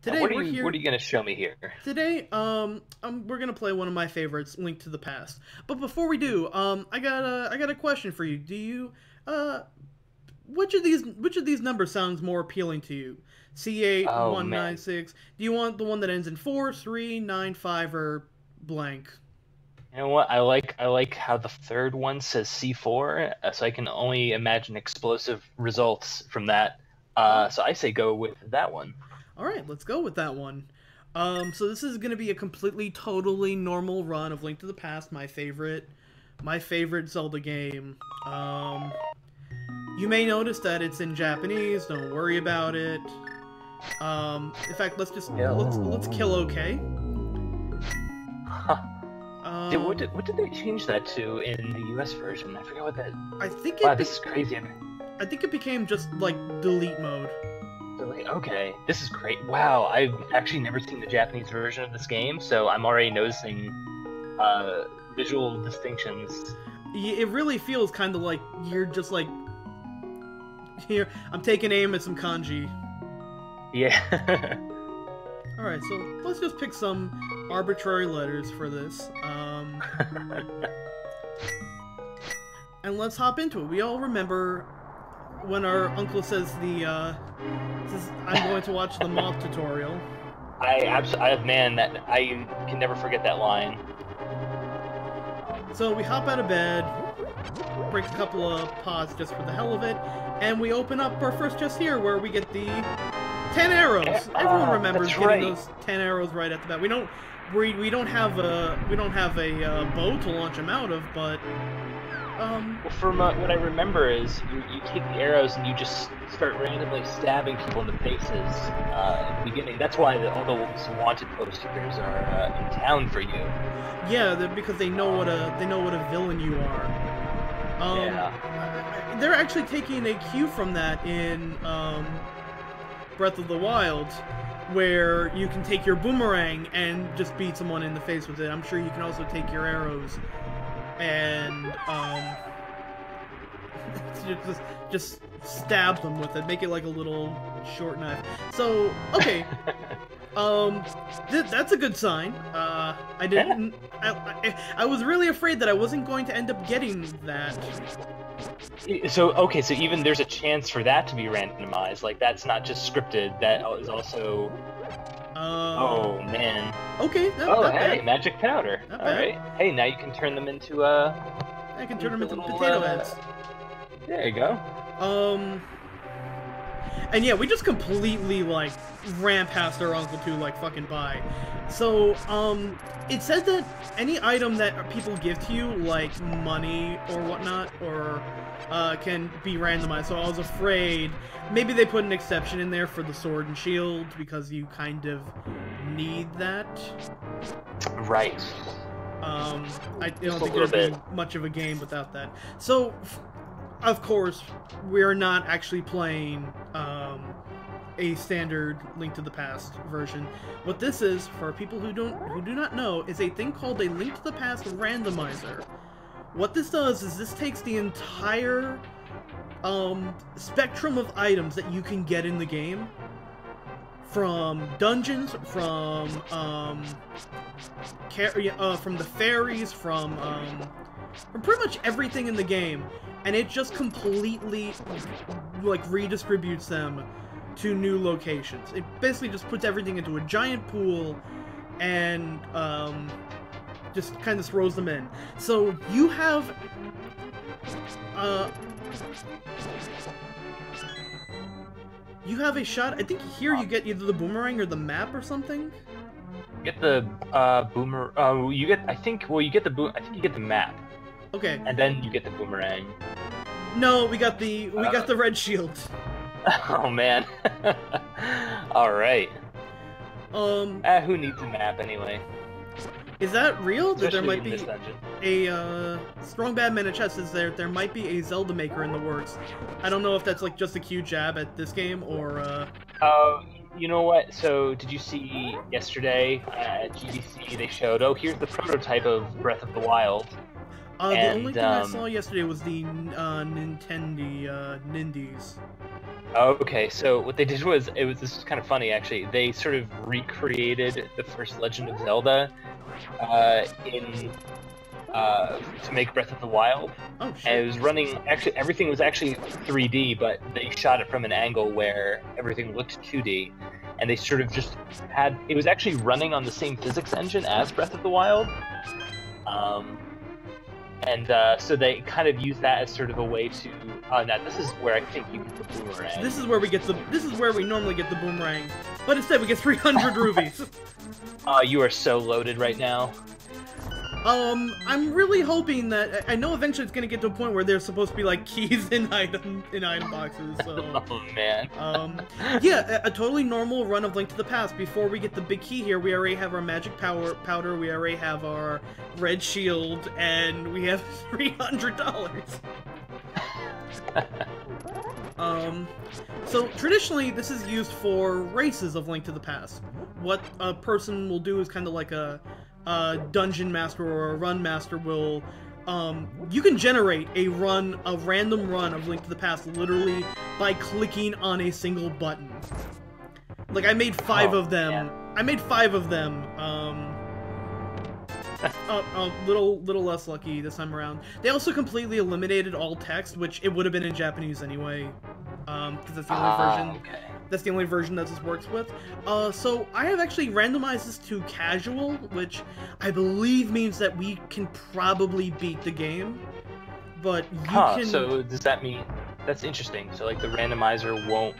Today What are we're you here. gonna show me here? Today, we're gonna play one of my favorites, Link to the Past. But before we do, I got a question for you. Do you, uh, which of these numbers sounds more appealing to you? C8, Oh man. 196. Do you want the one that ends in 4, 3, 9, 5, or blank? You know what? I like how the third one says C4, so I can only imagine explosive results from that. Oh, So I say go with that one. all right, let's go with that one. So this is gonna be a completely, totally normal run of Link to the Past, my favorite Zelda game. You may notice that it's in Japanese. Don't worry about it. In fact, let's kill OK. Huh. Dude, what Um, did they change that to in the US version? I forgot what that. I think Wow, it be- this is crazy. I think it became just like delete mode. Okay, this is great. Wow, I've actually never seen the Japanese version of this game, so I'm already noticing visual distinctions. It really feels kind of like you're just like here. I'm taking aim at some kanji. Yeah. All right, so let's just pick some arbitrary letters for this. And let's hop into it. We all remember when our uncle says I'm going to watch the moth tutorial. Man, that I can never forget that line. So we hop out of bed, break a couple of pods just for the hell of it, and we open up our first chest here where we get the 10 arrows. Everyone remembers That's getting right. those 10 arrows right at the bat. We don't have a bow to launch them out of, but Well, from what I remember is you take the arrows and you just start randomly stabbing people in the faces at the beginning. That's why all those wanted posters are in town for you. yeah, because they know what a villain you are. Yeah. They're actually taking a cue from that in Breath of the Wild, where you can take your boomerang and just beat someone in the face with it. I'm sure you can also take your arrows and just stab them with it. Make it like a little short knife. So okay, that's a good sign. I didn't. I was really afraid that I wasn't going to end up getting that. So okay, so even there's a chance for that to be randomized. Like that's not just scripted. That is also. Oh man. Okay. Oh hey, magic powder. Not All bad. right. Hey, now you can turn them into I can turn them into little, potato heads. There you go. And yeah, we just completely, like, ran past our uncle to, like, fucking buy. So, it said that any item that people give to you, like money or whatnot, or, can be randomized. So I was afraid maybe they put an exception in there for the sword and shield, because you kind of need that. Right. I don't think little there'd be bit. much of a game without that. So, of course, we're not actually playing a standard Link to the Past version. What this is, for people who do not know, is a thing called a Link to the Past randomizer. What this does is this takes the entire spectrum of items that you can get in the game, from dungeons, from the fairies, from pretty much everything in the game, and it just completely like redistributes them to new locations. It basically just puts everything into a giant pool and just kind of throws them in. So you have a shot. I think here you get either the boomerang or the map or something. Get the boomer. You get. I think. Well, you get the boom. I think you get the map, Okay. and then you get the boomerang. No, we got the red shield. Oh man. All right. Who needs a map anyway? Is that real? That there Especially might in be this dungeon. a strong bad man in chess says there might be a Zelda maker in the works. I don't know if that's like just a cute jab at this game or You know what? So, did you see yesterday at GDC they showed? Oh, here's the prototype of Breath of the Wild. The only thing I saw yesterday was the Nintendo Nindies. Okay, so what they did was, this was kind of funny actually. They sort of recreated the first Legend of Zelda to make Breath of the Wild. Oh shit. And it was running, actually everything was actually 3D, but they shot it from an angle where everything looked 2D. And they sort of just had, it was actually running on the same physics engine as Breath of the Wild. So they kind of use that as sort of a way to. Now this is where I think you get the boomerang. This is where we normally get the boomerang, but instead we get 300 rubies. You are so loaded right now. I'm really hoping that I know eventually it's gonna get to a point where there's supposed to be like keys in item boxes. So. Oh man. Yeah, a totally normal run of Link to the Past. Before we get the big key here, we already have our magic powder. We already have our red shield, and we have $300. So traditionally this is used for races of Link to the Past. What a person will do is kind of like a dungeon master or a run master will, you can generate a random run of Link to the Past literally by clicking on a single button. Like, I made 5 of them. Man. I made 5 of them, a little less lucky this time around. They also completely eliminated all text, which it would have been in Japanese anyway, because that's the only version. Okay. That's the only version that this works with. So I have actually randomized this to casual, which I believe means that we can probably beat the game. But you can. So does that mean that's interesting? So like the randomizer won't.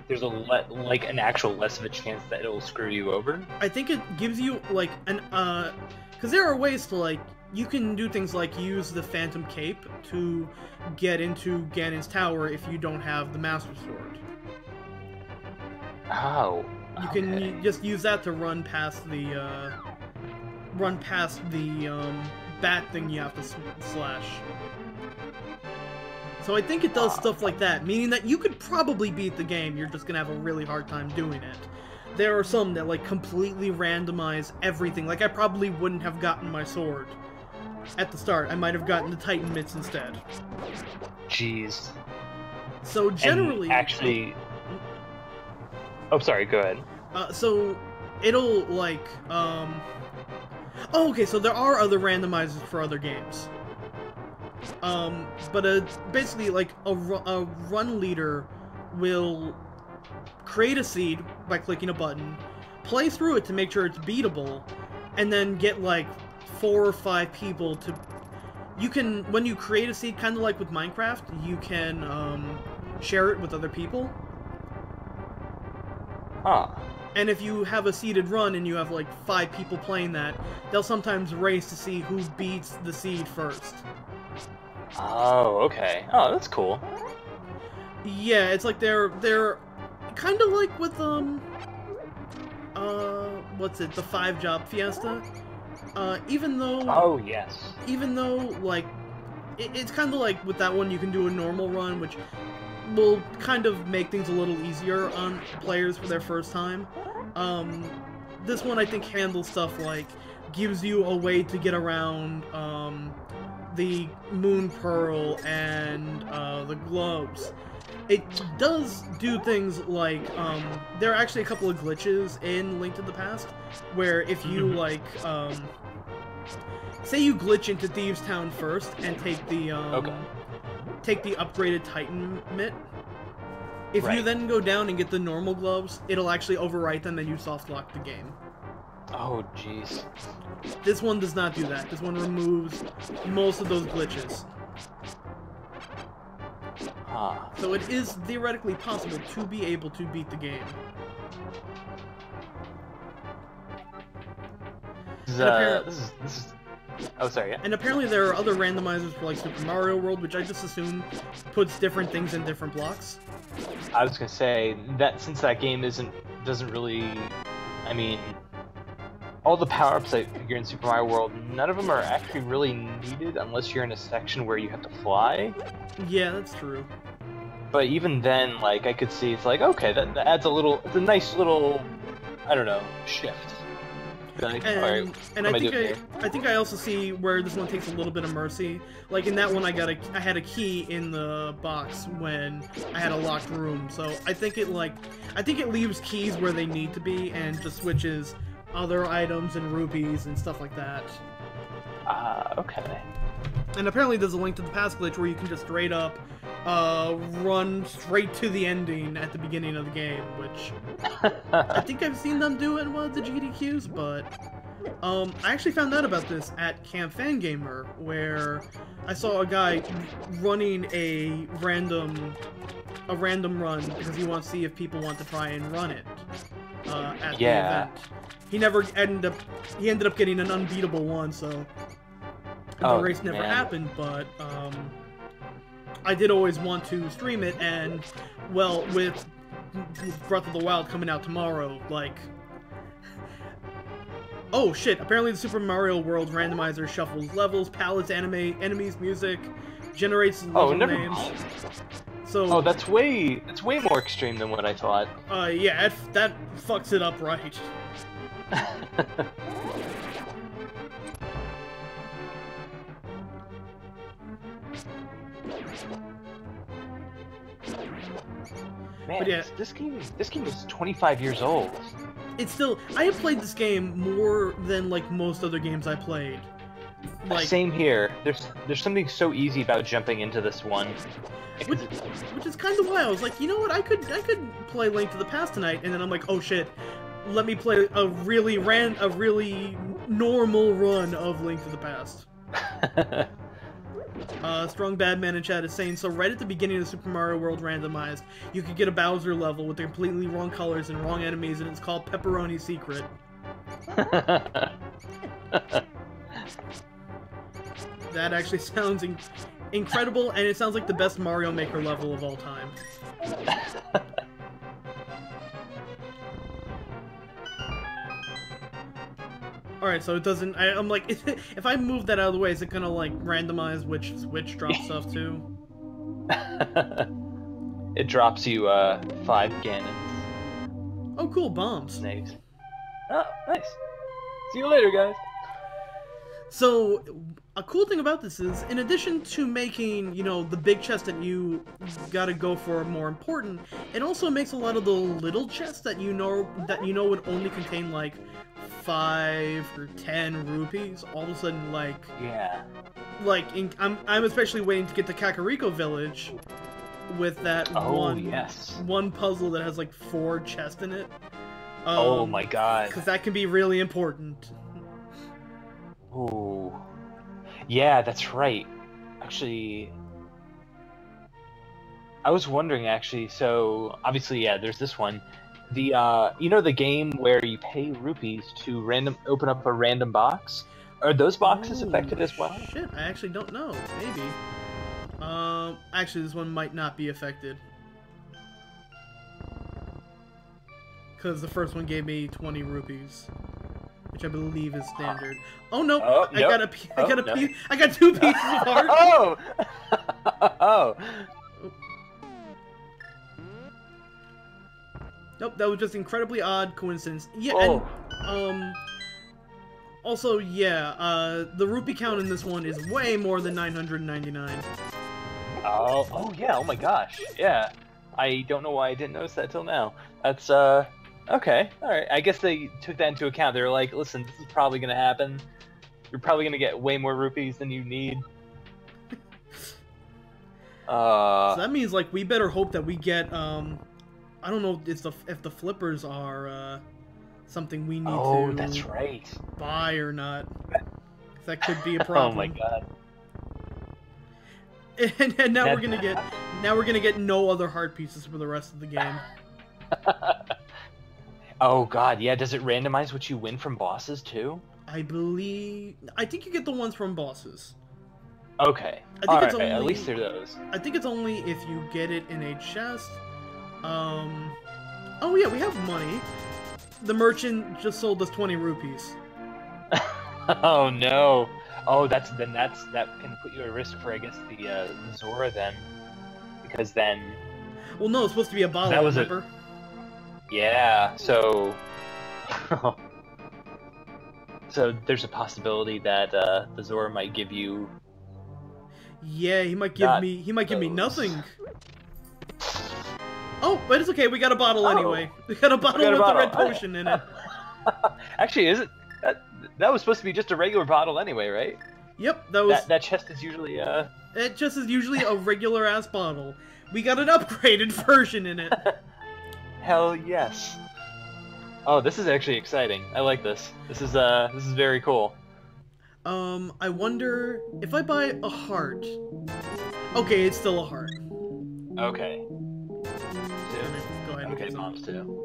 There's like an actual less of a chance that it'll screw you over. I think it gives you like an because there are ways to like you can do things like use the Phantom Cape to get into Ganon's tower if you don't have the Master Sword. Oh. You can just use that to run past the bat thing you have to slash. So I think it does stuff like that, meaning that you could probably beat the game, you're just gonna have a really hard time doing it. There are some that like completely randomize everything, like I probably wouldn't have gotten my sword at the start, I might have gotten the Titan Mitts instead. Jeez. So generally... And actually... Oh, sorry, go ahead. So, it'll, like, Oh, okay, so there are other randomizers for other games. But basically, like, a run leader will create a seed by clicking a button, play through it to make sure it's beatable, and then get, like, 4 or 5 people to... You can, when you create a seed, kind of like with Minecraft, you can, share it with other people. And if you have a seeded run and you have like 5 people playing that, they'll sometimes race to see who beats the seed first. Oh, okay. Oh, that's cool. Yeah, it's like they're kind of like with what's it? The 5-job Fiesta. Even though. Oh yes. Even though like it's kind of like with that one you can do a normal run, which will kind of make things a little easier on players for their first time. This one I think handles stuff like gives you a way to get around the Moon Pearl and the globes. It does do things like there are actually a couple of glitches in Link to the Past where if you like say you glitch into Thieves Town first and take the take the upgraded Titan Mitt. If you then go down and get the normal gloves, it'll actually overwrite them and you soft lock the game. Oh, jeez. This one does not do that. This one removes most of those glitches. So it is theoretically possible to be able to beat the game. This is oh, sorry, yeah. And apparently there are other randomizers for like Super Mario World, which I just assume puts different things in different blocks. I was gonna say that since that game doesn't really, I mean, all the power-ups that figure in Super Mario World, none of them are actually really needed unless you're in a section where you have to fly. Yeah, that's true. But even then, like, I could see it's like, okay, that adds it's a nice little, I don't know, shift. Like, And, alright, and I think I also see where this one takes a little bit of mercy. Like in that one, I had a key in the box when I had a locked room. So I think it leaves keys where they need to be and just switches other items and rupees and stuff like that. Okay. And apparently there's a Link to the Past glitch where you can just straight up run straight to the ending at the beginning of the game, which I think I've seen them do in one of the GDQs, but I actually found out about this at Camp Fangamer, where I saw a guy running a random run because he wants to see if people want to try and run it at the event. He ended up getting an unbeatable one, so the race never happened, but I did always want to stream it, and, well, with Breath of the Wild coming out tomorrow, like... Oh, shit, apparently the Super Mario World randomizer shuffles levels, palettes, enemies, music, generates level names. So, that's way more extreme than what I thought. Yeah, that fucks it up right. Man, but yeah, this game is 25 years old. It's still... I have played this game more than, like, most other games I played. Like, same here. There's something so easy about jumping into this one. Which is kind of why I was like, you know what, I could play Link to the Past tonight, and then I'm like, oh shit, let me play a really normal run of Link to the Past. Strong Badman in chat is saying, so right at the beginning of Super Mario World Randomized, you could get a Bowser level with the completely wrong colors and wrong enemies, and it's called Pepperoni Secret. That actually sounds incredible, and it sounds like the best Mario Maker level of all time. Alright, so it doesn't... I'm like, if I move that out of the way, is it gonna, like, randomize which switch drops stuff to? It drops you, 5 cannons. Oh, cool, bombs. Snakes. Oh, nice. See you later, guys. So, a cool thing about this is, in addition to making, you know, the big chest that you gotta go for more important, it also makes a lot of the little chests that you know would only contain, like, 5 or 10 rupees, all of a sudden, like... Yeah. Like, I'm especially waiting to get to Kakariko Village with that one puzzle that has, like, 4 chests in it. Oh my god. Because that can be really important. Ooh. Yeah, that's right. Actually... I was wondering, actually, so... Obviously, yeah, there's this one. The, you know the game where you pay rupees to open up a random box? Are those boxes affected as well? Shit, I actually don't know. Maybe. Actually, this one might not be affected. Because the first one gave me 20 rupees. Which I believe is standard. Oh no! I got 2 pieces of heart! Oh! Oh! Nope, that was just incredibly odd coincidence. Yeah, and, also, yeah, the rupee count in this one is way more than 999. Oh yeah, oh my gosh, yeah. I don't know why I didn't notice that till now. That's, okay, alright. I guess they took that into account. They were like, listen, this is probably gonna happen. You're probably gonna get way more rupees than you need. So that means, like, we better hope that we get, I don't know if the flippers are something we need to that's right. buy or not. That could be a problem. Oh my god. And now we're gonna get no other heart pieces for the rest of the game. Oh god, yeah. Does it randomize what you win from bosses too? I think you get the ones from bosses. Okay. Alright, at least they're those. I think it's only if you get it in a chest. Oh yeah, we have money. The merchant just sold us 20 rupees. Oh no. Oh, that can put you at risk for, I guess, the Zora then, because then. Well, no, it's supposed to be a bottle. Remember? Yeah. So. So there's a possibility that the Zora might give you. Yeah, he might give me. He might give me nothing. Oh, but it's okay. We got a bottle anyway. We got a bottle with the red potion in it. Actually, is it? That was supposed to be just a regular bottle anyway, right? Yep, that was. That chest is usually That chest is usually a regular ass bottle. We got an upgraded version in it. Hell yes. Oh, this is actually exciting. I like this. This is very cool. I wonder if I buy a heart. Okay, it's still a heart. Okay. Go ahead and okay, get some. bombs too.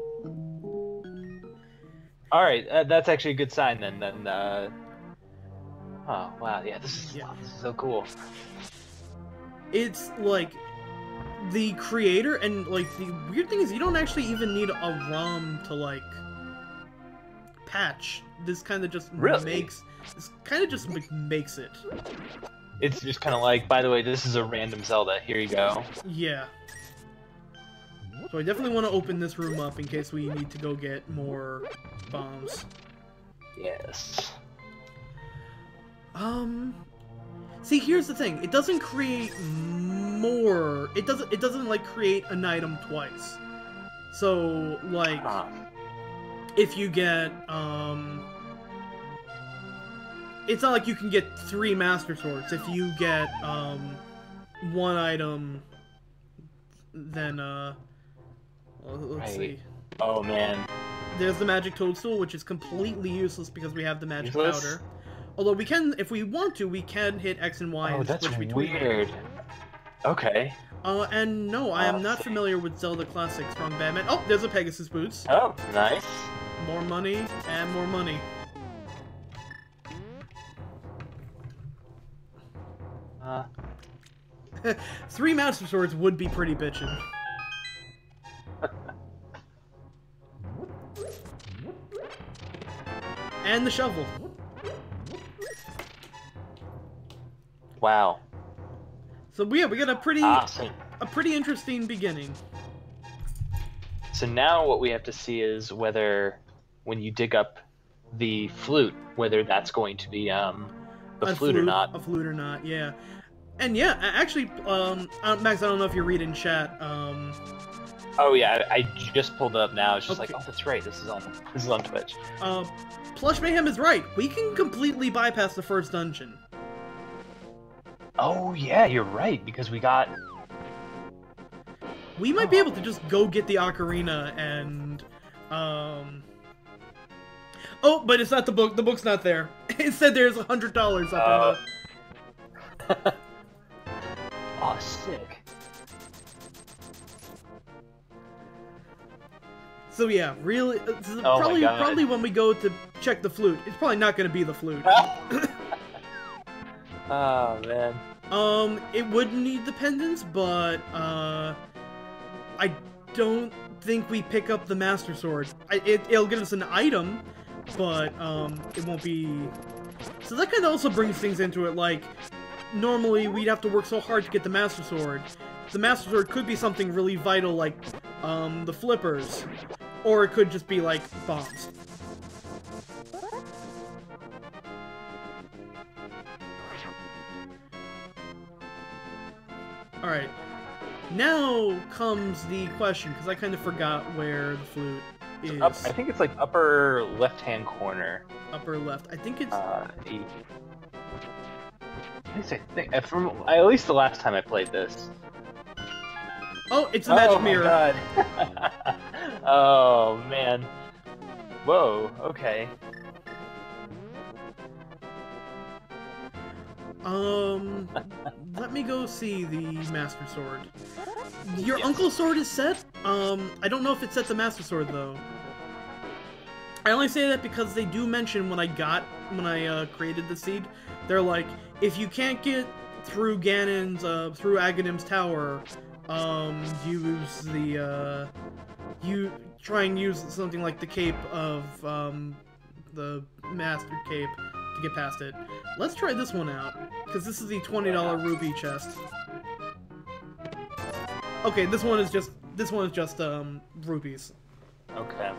All right, that's actually a good sign then. Oh wow, yeah, this is so cool. It's like the creator, and like the weird thing is you don't actually even need a ROM to like patch. This kind of just makes it. It's just kind of like, by the way, this is a random Zelda. Here you go. Yeah. So I definitely want to open this room up in case we need to go get more bombs. Yes. See, here's the thing. It doesn't create more. It doesn't like create an item twice. So like, if you get it's not like you can get 3 Master Swords. If you get one item, then well, let's see. Oh man. There's the magic toadstool, which is completely useless because we have the magic powder. Although we can, if we want to, we can hit X and Y and switch between. Weird. Okay. And no, I am not familiar with Zelda Classic Strong Batman. Oh, there's a Pegasus Boots. Oh, nice. More money and more money. Three Master Swords would be pretty bitchin'. And the shovel. Wow. So we got a pretty interesting beginning. So now what we have to see is whether, when you dig up the flute, whether that's going to be a flute or not. A flute or not, yeah. And yeah, actually, Max, I don't know if you're reading chat. Oh yeah, I just pulled up now. It's just like, oh, that's right. This is on Twitch. Plush Mayhem is right. We can completely bypass the first dungeon. Oh yeah, you're right, because we got. We might be able to just go get the ocarina and Oh, but it's not the book. The book's not there. It said there's $100 up in the. Oh, sick. So yeah, really, probably when we go to check the flute, it's probably not going to be the flute. Oh man. It would need the pendants, but I don't think we pick up the Master Sword. It'll give us an item, but it won't be. So that kind of also brings things into it. Like, normally we'd have to work so hard to get the Master Sword. The Master Sword could be something really vital, like the flippers, or it could just be like bombs. Alright, now comes the question, because I kind of forgot where the flute is. I think it's like upper left-hand corner. Upper left. I think it's... At least the last time I played this. Oh, it's a magic mirror. Oh my god. Oh man. Whoa, okay. Let me go see the Master Sword. Your Uncle's sword is set? I don't know if it's set to Master Sword, though. I only say that because they do mention when I created the seed, they're like, if you can't get through through Aghanim's tower, use the, you try and use something like the cape of, the Master Cape to get past it. Let's try this one out, because this is the $20 ruby chest. Okay, this one is just rupees. Okay.